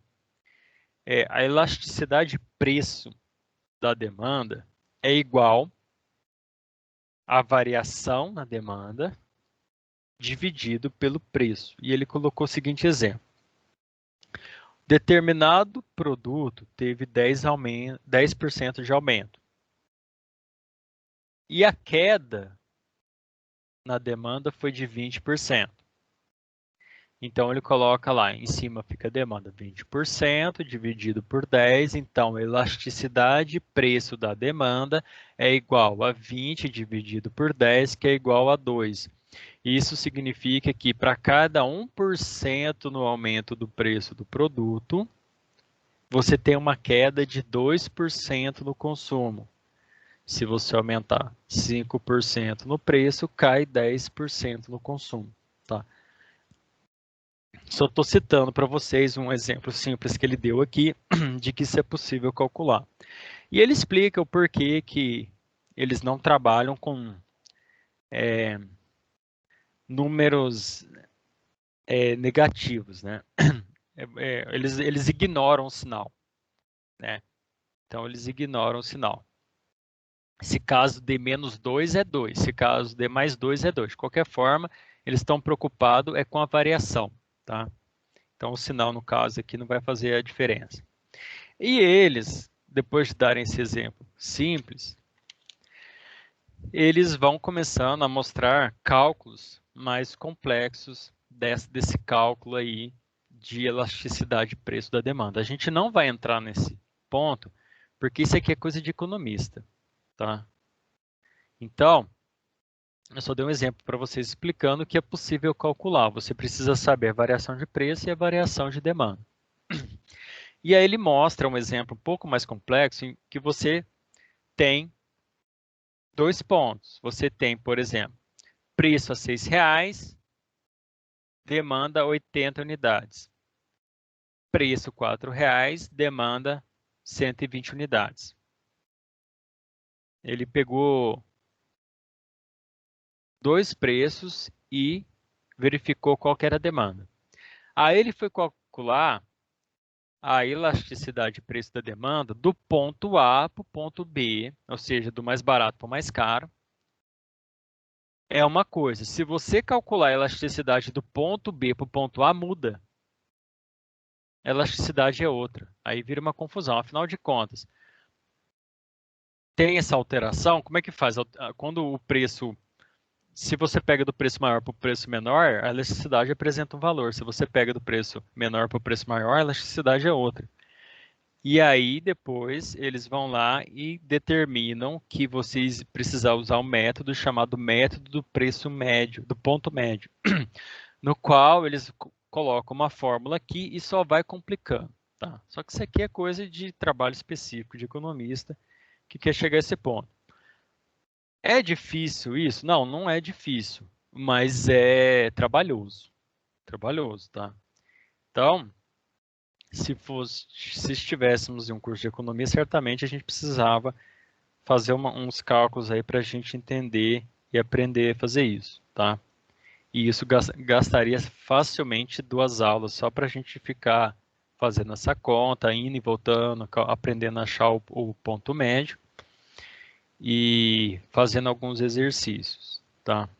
A elasticidade de preço da demanda é igual à variação na demanda dividido pelo preço. E ele colocou o seguinte exemplo. Determinado produto teve 10% de aumento. E a queda na demanda foi de 20%. Então, ele coloca lá, em cima fica a demanda 20% dividido por 10, então a elasticidade preço da demanda é igual a 20 dividido por 10, que é igual a 2. Isso significa que para cada 1% no aumento do preço do produto, você tem uma queda de 2% no consumo. Se você aumentar 5% no preço, cai 10% no consumo. Tá? Só estou citando para vocês um exemplo simples que ele deu aqui de que isso é possível calcular. E ele explica o porquê que eles não trabalham com números negativos, né? Eles ignoram o sinal, né? Então, eles ignoram o sinal. Se caso dê menos 2 é 2, se caso dê mais 2 é 2. De qualquer forma, eles estão preocupados com a variação, tá? Então, o sinal, no caso aqui, não vai fazer a diferença. E eles, depois de darem esse exemplo simples, eles vão começando a mostrar cálculos mais complexos desse cálculo aí de elasticidade de preço da demanda. A gente não vai entrar nesse ponto, porque isso aqui é coisa de economista, tá? Então, eu só dei um exemplo para vocês explicando que é possível calcular. Você precisa saber a variação de preço e a variação de demanda. E aí ele mostra um exemplo um pouco mais complexo em que você tem dois pontos. Você tem, por exemplo, preço a R$6, demanda 80 unidades. Preço R$4, demanda 120 unidades. Ele pegou dois preços e verificou qual que era a demanda. Aí ele foi calcular a elasticidade de preço da demanda do ponto A para o ponto B, ou seja, do mais barato para o mais caro. É uma coisa. Se você calcular a elasticidade do ponto B para o ponto A, muda. A elasticidade é outra. Aí vira uma confusão. Afinal de contas, tem essa alteração, como é que faz? Quando o preço, se você pega do preço maior para o preço menor, a elasticidade apresenta um valor. Se você pega do preço menor para o preço maior, a elasticidade é outra. E aí, depois, eles vão lá e determinam que vocês precisam usar um método chamado método do preço médio, do ponto médio, no qual eles colocam uma fórmula aqui e só vai complicando. Tá? Só que isso aqui é coisa de trabalho específico de economista que quer chegar a esse ponto. É difícil isso? Não, não é difícil, mas é trabalhoso. Trabalhoso, tá? Então, se estivéssemos em um curso de economia, certamente a gente precisava fazer uns cálculos aí para a gente entender e aprender a fazer isso, tá? E isso gastaria facilmente 2 aulas só para a gente ficar fazendo essa conta, indo e voltando, aprendendo a achar o ponto médio e fazendo alguns exercícios, tá?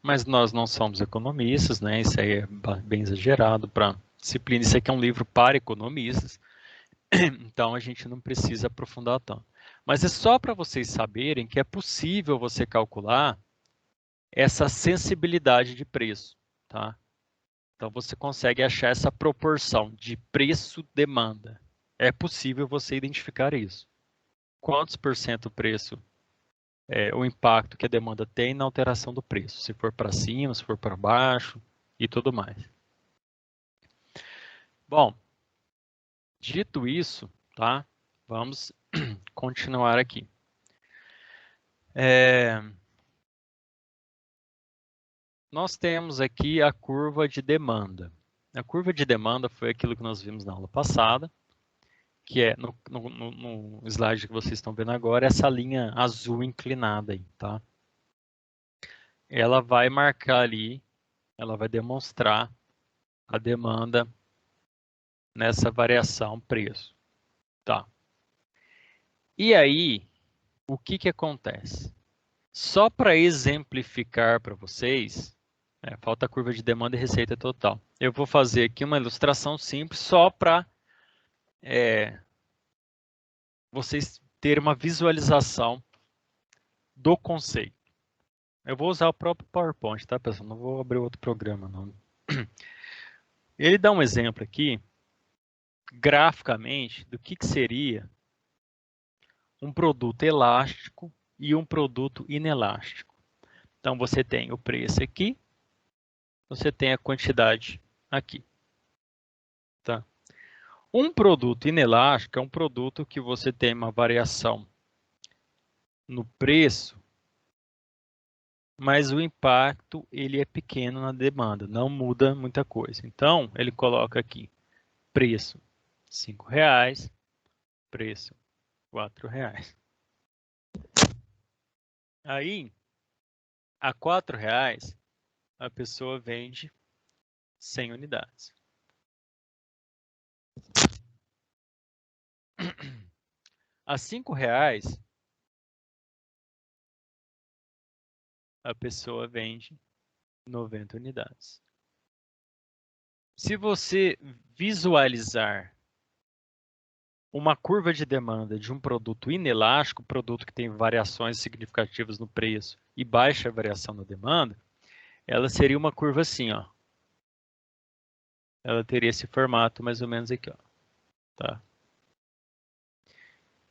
Mas nós não somos economistas, né? Isso aí é bem exagerado para disciplina. Isso aqui é um livro para economistas, então a gente não precisa aprofundar tanto. Mas é só para vocês saberem que é possível você calcular essa sensibilidade de preço, tá? Então você consegue achar essa proporção de preço-demanda. É possível você identificar isso. Quantos por cento o preço, o impacto que a demanda tem na alteração do preço, se for para cima, se for para baixo e tudo mais. Bom, dito isso, tá? Vamos continuar aqui. Nós temos aqui a curva de demanda. A curva de demanda foi aquilo que nós vimos na aula passada, que é no slide que vocês estão vendo agora, essa linha azul inclinada aí, tá? Ela vai marcar ali, ela vai demonstrar a demanda nessa variação preço, tá? E aí, o que que acontece? Só para exemplificar para vocês, falta a curva de demanda e receita total. Eu vou fazer aqui uma ilustração simples só para vocês terem uma visualização do conceito. Eu vou usar o próprio PowerPoint, tá, pessoal? Não vou abrir outro programa, não. Ele dá um exemplo aqui, graficamente, do que seria um produto elástico e um produto inelástico. Então, você tem o preço aqui, você tem a quantidade aqui, tá? Um produto inelástico é um produto que você tem uma variação no preço, mas o impacto ele é pequeno na demanda, não muda muita coisa. Então, ele coloca aqui preço R$5, preço R$4. Aí, a R$4, a pessoa vende 100 unidades. A R$5, a pessoa vende 90 unidades. Se você visualizar uma curva de demanda de um produto inelástico, produto que tem variações significativas no preço e baixa variação na demanda, ela seria uma curva assim, ó. Ela teria esse formato mais ou menos aqui, ó. Tá?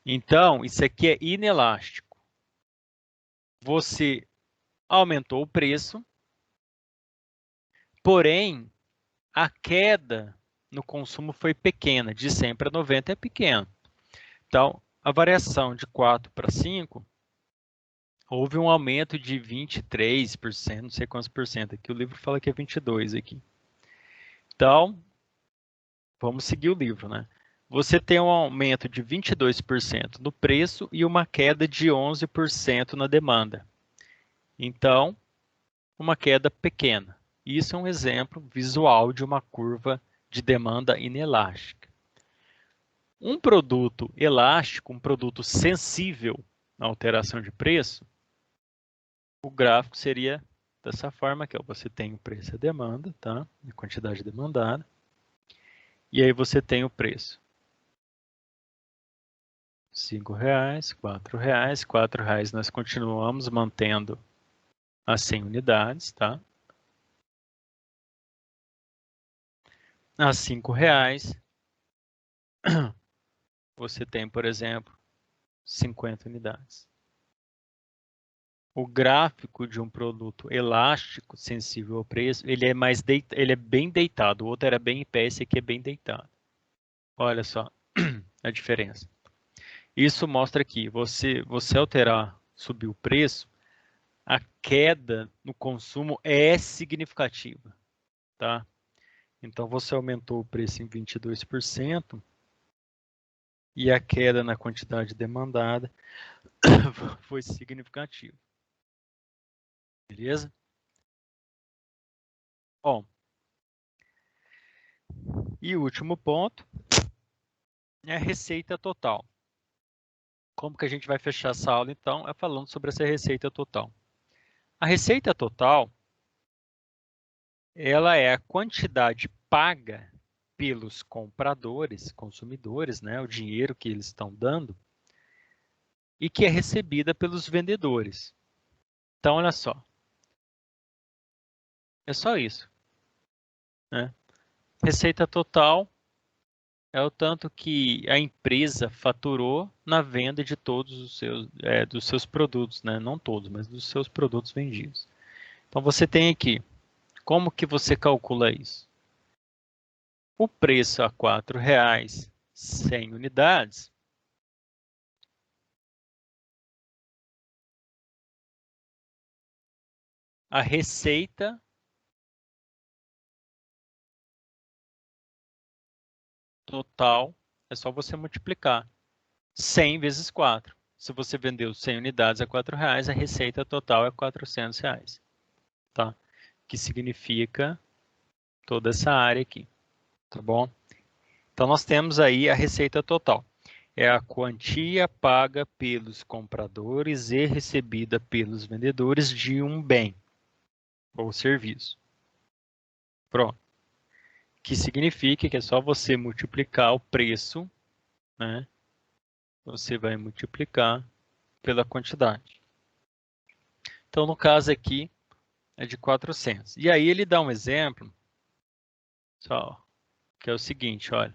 Então, isso aqui é inelástico. Você aumentou o preço, porém, a queda no consumo foi pequena. De 100 para 90 é pequeno. Então, a variação de 4 para 5, houve um aumento de 23%, não sei quantos por cento. Aqui o livro fala que é 22% aqui. Então, vamos seguir o livro, né? Você tem um aumento de 22% no preço e uma queda de 11% na demanda. Então, uma queda pequena. Isso é um exemplo visual de uma curva de demanda inelástica. Um produto elástico, um produto sensível à alteração de preço, o gráfico seria dessa forma, que você tem o preço e a demanda, tá? A quantidade demandada. E aí você tem o preço. R$5, R$4, R$4 nós continuamos mantendo as 100 unidades, tá? A R$5, você tem, por exemplo, 50 unidades. O gráfico de um produto elástico, sensível ao preço, ele é bem deitado. O outro era bem em pé, esse aqui é bem deitado. Olha só a diferença. Isso mostra que você alterar, subir o preço, a queda no consumo é significativa, tá? Então você aumentou o preço em 22% e a queda na quantidade demandada foi significativa. Beleza? Bom, e o último ponto é a receita total. Como que a gente vai fechar essa aula, então, é falando sobre essa receita total. A receita total, ela é a quantidade paga pelos compradores, consumidores, né, o dinheiro que eles estão dando, e que é recebida pelos vendedores. Então, olha só, é só isso, né? Receita total é o tanto que a empresa faturou na venda de todos os seus, dos seus produtos, né? Não todos, mas dos seus produtos vendidos. Então, você tem aqui, como que você calcula isso? O preço a R$ 4,00, 100 unidades, a receita total é só você multiplicar 100 vezes 4. Se você vendeu 100 unidades a R$ 4,00, a receita total é R$ 400, tá? Que significa toda essa área aqui, tá bom? Então, nós temos aí a receita total. É a quantia paga pelos compradores e recebida pelos vendedores de um bem ou serviço. Pronto. Que significa que é só você multiplicar o preço, né? Você vai multiplicar pela quantidade. Então, no caso aqui, é de 400. E aí ele dá um exemplo, só, que é o seguinte, olha.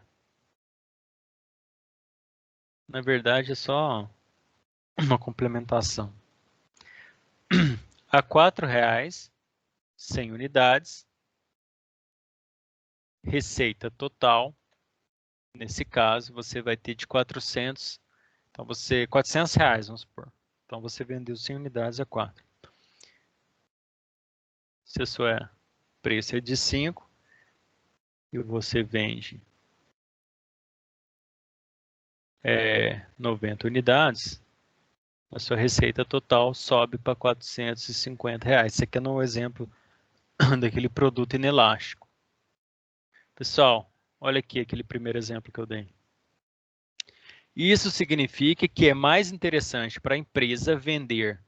Na verdade, é só uma complementação. A R$ 4,00, 100 unidades, receita total, nesse caso, você vai ter de 400, então R$ 400, vamos supor. Então, você vendeu 100 unidades a 4. Se o seu preço é de 5 e você vende 90 unidades, a sua receita total sobe para R$ 450. Isso aqui é no exemplo daquele produto inelástico. Pessoal, olha aqui aquele primeiro exemplo que eu dei. Isso significa que é mais interessante para a empresa vender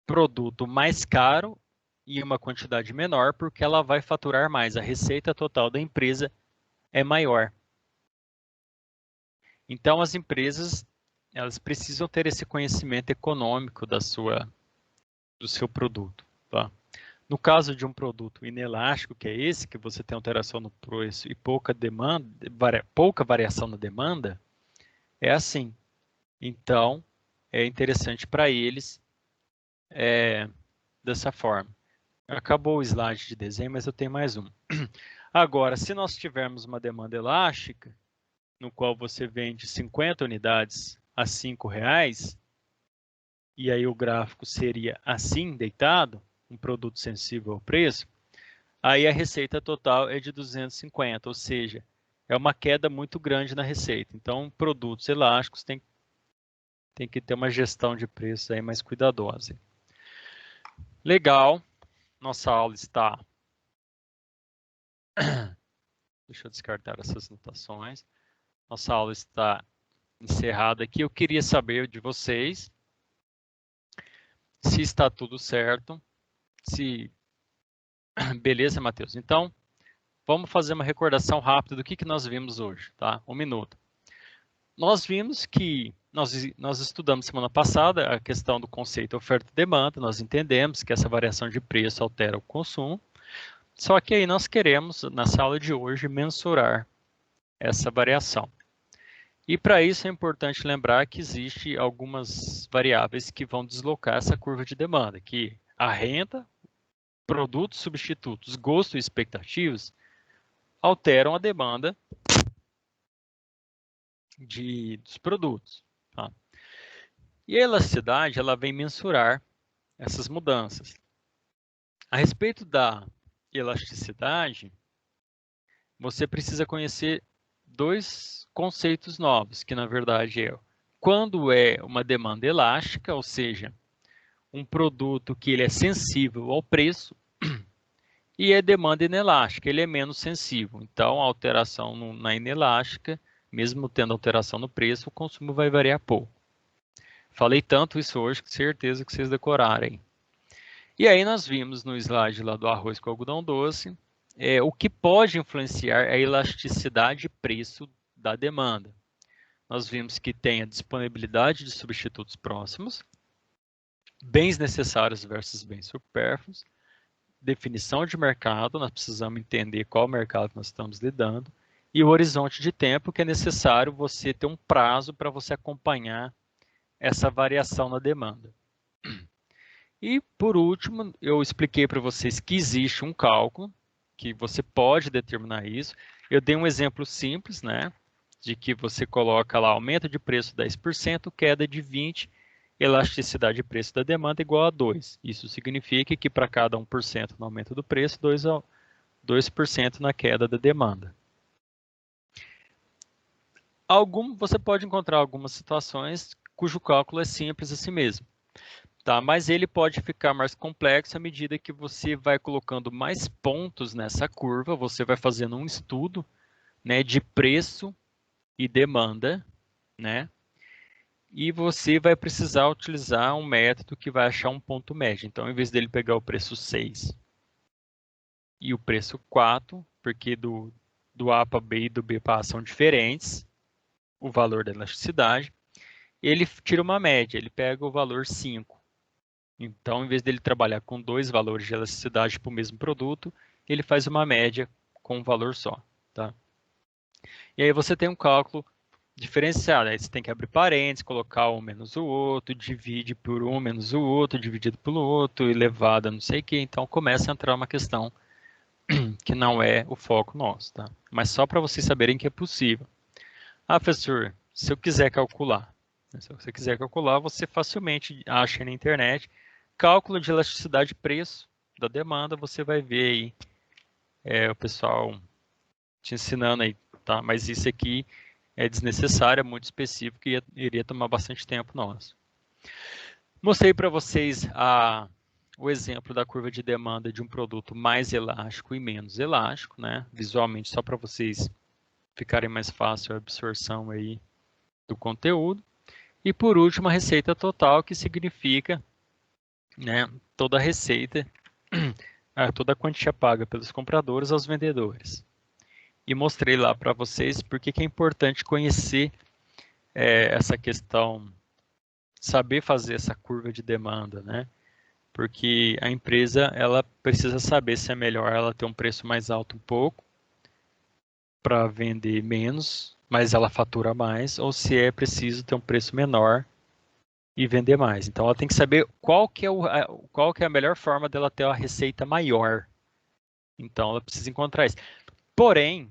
produto mais caro e uma quantidade menor, porque ela vai faturar mais. A receita total da empresa é maior. Então, as empresas elas precisam ter esse conhecimento econômico do seu produto. Tá? No caso de um produto inelástico, que é esse, que você tem alteração no preço e pouca variação na demanda, é assim. Então, é interessante para eles dessa forma. Acabou o slide de desenho, mas eu tenho mais um. Agora, se nós tivermos uma demanda elástica, no qual você vende 50 unidades a R$ 5,00, e aí o gráfico seria assim, deitado, um produto sensível ao preço, aí a receita total é de 250, ou seja, é uma queda muito grande na receita. Então, produtos elásticos tem que ter uma gestão de preços aí mais cuidadosa. Legal, nossa aula está... Deixa eu descartar essas notações. Nossa aula está encerrada aqui. Eu queria saber de vocês se está tudo certo. Beleza, Matheus. Então, vamos fazer uma recordação rápida do que nós vimos hoje, tá? 1 minuto. Nós vimos que nós estudamos semana passada a questão do conceito oferta e demanda. Nós entendemos que essa variação de preço altera o consumo. Só que aí nós queremos, nessa aula de hoje, mensurar essa variação. E para isso é importante lembrar que existe algumas variáveis que vão deslocar essa curva de demanda, que a renda, produtos substitutos, gosto e expectativas alteram a demanda dos produtos. Tá? E a elasticidade ela vem mensurar essas mudanças. A respeito da elasticidade, você precisa conhecer dois conceitos novos, que na verdade é quando é uma demanda elástica, ou seja, um produto que ele é sensível ao preço, E a demanda inelástica, ele é menos sensível. Então, a alteração na inelástica, mesmo tendo alteração no preço, o consumo vai variar pouco. Falei tanto isso hoje que certeza que vocês decorarem. E aí nós vimos no slide lá do arroz com algodão doce, o que pode influenciar a elasticidade de preço da demanda. Nós vimos que tem a disponibilidade de substitutos próximos, bens necessários versus bens supérfluos, definição de mercado, nós precisamos entender qual mercado nós estamos lidando, e o horizonte de tempo, que é necessário você ter um prazo para você acompanhar essa variação na demanda. E, por último, eu expliquei para vocês que existe um cálculo, que você pode determinar isso. Eu dei um exemplo simples, né? De que você coloca lá aumento de preço 10%, queda de 20%, elasticidade de preço da demanda igual a 2. Isso significa que para cada 1% no aumento do preço, 2% na queda da demanda. Você pode encontrar algumas situações cujo cálculo é simples assim mesmo. Tá, mas ele pode ficar mais complexo à medida que você vai colocando mais pontos nessa curva, você vai fazendo um estudo, né, de preço e demanda, né? E você vai precisar utilizar um método que vai achar um ponto médio. Então, em vez dele pegar o preço 6 e o preço 4, porque do A para B e do B para A são diferentes, o valor da elasticidade, ele tira uma média, ele pega o valor 5. Então, em vez dele trabalhar com 2 valores de elasticidade para o mesmo produto, ele faz uma média com um valor só. Tá? E aí você tem um cálculo diferenciado. Aí você tem que abrir parênteses, colocar um menos o outro, divide por um menos o outro, dividido pelo outro, elevado a não sei o que. Então, começa a entrar uma questão que não é o foco nosso. Tá? Mas só para vocês saberem que é possível. Ah, professor, se eu quiser calcular. Se você quiser calcular, você facilmente acha na internet cálculo de elasticidade de preço da demanda, você vai ver aí o pessoal te ensinando aí, tá? Mas isso aqui é desnecessário, é muito específico e iria tomar bastante tempo nosso. Mostrei para vocês o exemplo da curva de demanda de um produto mais elástico e menos elástico, né? Visualmente, só para vocês ficarem mais fácil a absorção aí do conteúdo. E por último, a receita total, que significa, né, toda a receita, toda a quantia paga pelos compradores aos vendedores. E mostrei lá para vocês porque que é importante conhecer essa questão, saber fazer essa curva de demanda, né? Porque a empresa ela precisa saber se é melhor ela ter um preço mais alto um pouco para vender menos, mas ela fatura mais, ou se é preciso ter um preço menor e vender mais. Então ela tem que saber qual que é a melhor forma dela ter uma receita maior. Então ela precisa encontrar isso. Porém,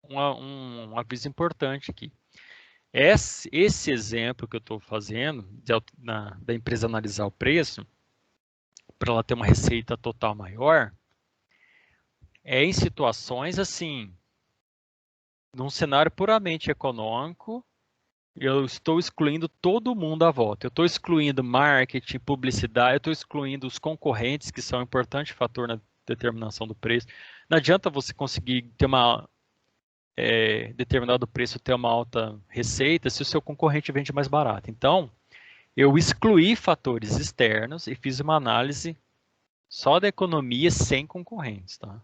um aviso importante aqui. Esse exemplo que eu estou fazendo da empresa analisar o preço para ela ter uma receita total maior é em situações assim, num cenário puramente econômico. Eu estou excluindo todo mundo à volta. Eu estou excluindo marketing, publicidade, eu estou excluindo os concorrentes, que são um importante fator na determinação do preço. Não adianta você conseguir ter determinado preço ter uma alta receita se o seu concorrente vende mais barato. Então, eu excluí fatores externos e fiz uma análise só da economia sem concorrentes. Tá?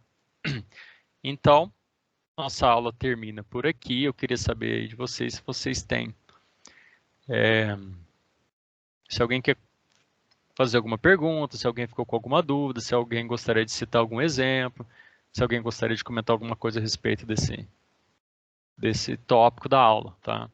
Então, nossa aula termina por aqui. Eu queria saber de vocês se vocês têm se alguém quer fazer alguma pergunta, se alguém ficou com alguma dúvida, se alguém gostaria de citar algum exemplo, se alguém gostaria de comentar alguma coisa a respeito desse tópico da aula, tá?